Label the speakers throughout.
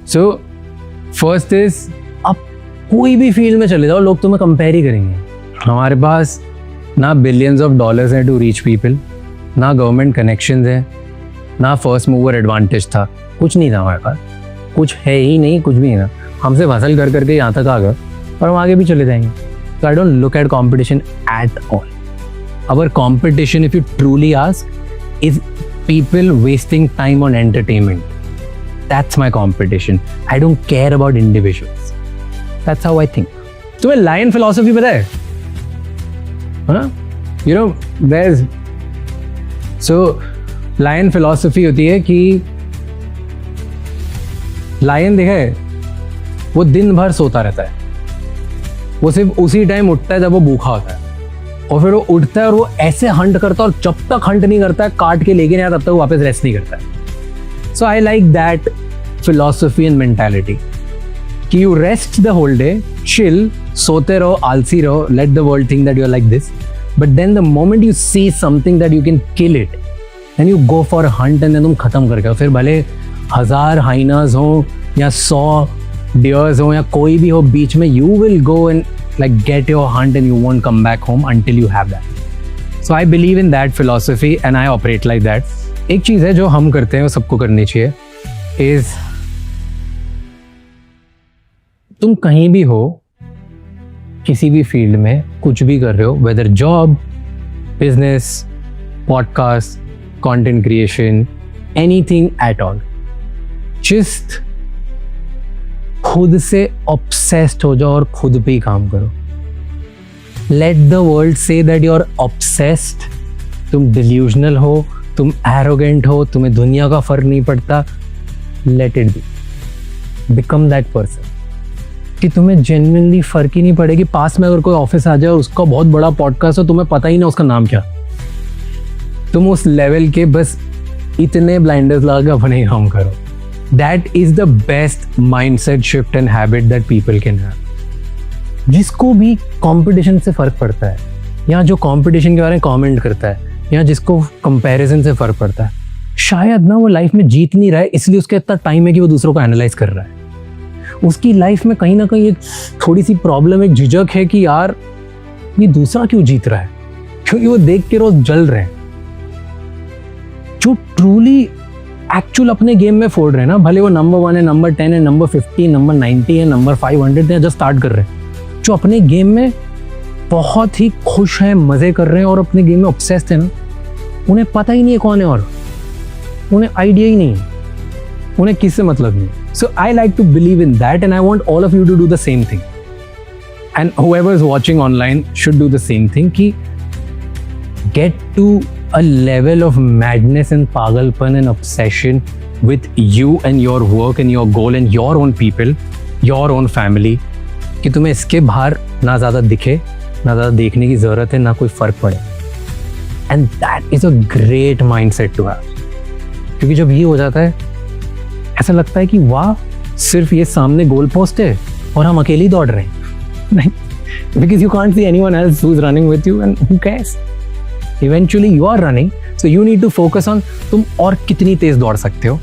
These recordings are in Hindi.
Speaker 1: सो फर्स्ट इज, आप कोई भी फील्ड में चले जाओ, लोग तुम्हें कंपेयर ही करेंगे. हमारे पास ना बिलियंस ऑफ डॉलर्स हैं टू रीच पीपल, ना गवर्नमेंट कनेक्शंस हैं, ना फर्स्ट मूवर एडवांटेज था, कुछ नहीं था हमारे पास, कुछ है ही नहीं, कुछ भी नहीं था. हम सिर्फ हसल कर करके यहाँ तक आ गए और हम आगे भी चले जाएंगे. So I don't look at competition at all. Our competition, if you truly ask, is people wasting time on entertainment. That's my competition. I don't care about individuals. That's how I think. तुम्हें lion philosophy पता है? हाँ? You know, there's so lion philosophy होती है कि lion देखा है, वो दिन भर सोता रहता है. वो सिर्फ उसी टाइम उठता है जब वो भूखा होता है, और फिर वो उठता है और वो ऐसे हंट करता है, और जब तक हंट नहीं करता है, काट के लेके नहीं आता, तब तक वो वापस रेस्ट नहीं करता है. So I like that philosophy and mentality कि you rest the whole day, chill, सोते रहो, आलसी रहो, let the world think that you are like this, but then the moment you see something that you can kill it, then you go for hunt and then तुम खत्म करके. फिर भले 1000 हाइनास हो या 100 डियर्स हो या कोई भी हो बीच में, you will go and like get your hunt and you won't come back home until you have that. So I believe in that philosophy and I operate like that. एक चीज़ है जो हम करते हैं वो सबको करनी चाहिए, is तुम कहीं भी हो, किसी भी फील्ड में कुछ भी कर रहे हो, whether job, business, podcast, content creation, anything at all, just खुद से ऑब्सेस्ड हो जाओ और खुद पे ही काम करो. Let the world see that you are obsessed. तुम डिल्यूजनल हो, तुम एरोगेंट हो, तुम्हें दुनिया का फर्क नहीं पड़ता, let it be. Become that person कि तुम्हें जेन्युइनली फर्क ही नहीं पड़ेगी. पास में अगर कोई ऑफिस आ जाए और उसका बहुत बड़ा पॉडकास्ट हो, तुम्हें पता ही ना उसका नाम क्या, तुम उस लेवल के बस इतने ब्लाइंडर्स लगा के अपने ही काम करो. That is the best mindset shift and habit that people can have. जिसको भी कंपटीशन से फर्क पड़ता है, या जो कंपटीशन के बारे में कमेंट करता है, या जिसको कंपैरिजन से फर्क पड़ता है, शायद ना वो लाइफ में जीत नहीं रहा है, इसलिए उसके इतना टाइम है कि वो दूसरों को एनालाइज कर रहा है. उसकी लाइफ में कहीं ना कहीं एक थोड़ी सी प्रॉब्लम, एक झिझक है कि यार ये दूसरा क्यों जीत रहा है, क्योंकि वो देख के रोज जल रहे हैं. जो ट्रूली एक्चुअल अपने गेम में फोड़ रहे हैं ना, भले वो नंबर 1 है, नंबर 10 है, नंबर 50, नंबर 90 है, नंबर 500 है, जस्ट स्टार्ट कर रहे हैं, जो अपने गेम में बहुत ही खुश हैं, मजे कर रहे हैं और अपने गेम में ऑब्सेस्ड है ना, उन्हें पता ही नहीं है कौन है, और उन्हें आइडिया ही नहीं है, उन्हें किससे मतलब नहीं. So I like to believe in that and I want all of you to do the same thing, and whoever is watching online should do the same thing कि get to a level of madness and pagalpan and obsession with you and your work and your goal and your own people, your own family, कि तुम्हें इसके बाहर ना ज़्यादा दिखे, ना ज़्यादा देखने की ज़रूरत है, ना कोई फ़र्क पड़े. And that is a great mindset to have. क्योंकि जब ये हो जाता है, ऐसा लगता है कि वाह, सिर्फ ये सामने गोल पोस्ट है और हम अकेले ही दौड़ रहे हैं. नहीं, because you can't see anyone else who's running with you and who cares? Eventually you are running, so you need to focus on तुम और कितनी तेज दौड़ सकते हो.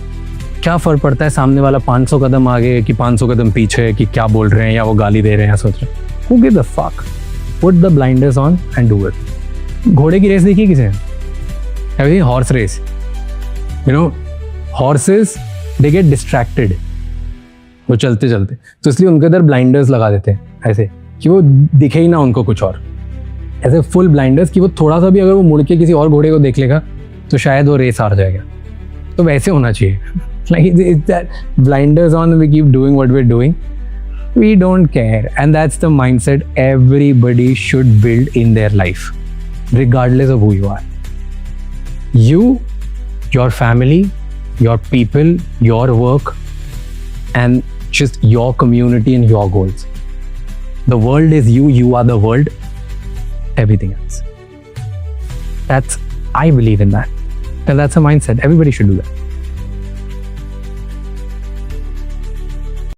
Speaker 1: क्या फ़र्क पड़ता है सामने वाला 500 कदम आगे कि 500 कदम पीछे, कि क्या बोल रहे हैं या वो गाली दे रहे हैं, सोच रहे हैं. Who gives a fuck? Put the blinders on and do it. घोड़े की रेस देखी किसे? Have you seen horse race? You know, horses they get distracted. वो चलते चलते, तो इसलिए उनके अंदर ब्लाइंडर्स लगा देते हैं ऐसे कि वो दिखे ही ना उनको कुछ और, ऐसे फुल ब्लाइंडर्स कि वो थोड़ा सा भी अगर वो मुड़ के किसी और घोड़े को देख लेगा तो शायद वो रेस हार जाएगा. तो वैसे होना चाहिए. Like it's that blinders on, we keep doing what we're doing. We don't care, and that's the mindset everybody should build in their life, regardless of who you are. You, your family, your people, your work, and just your community and your goals. The world is you, you are the world. Everything else. I believe in that. And that's a mindset. Everybody should do that.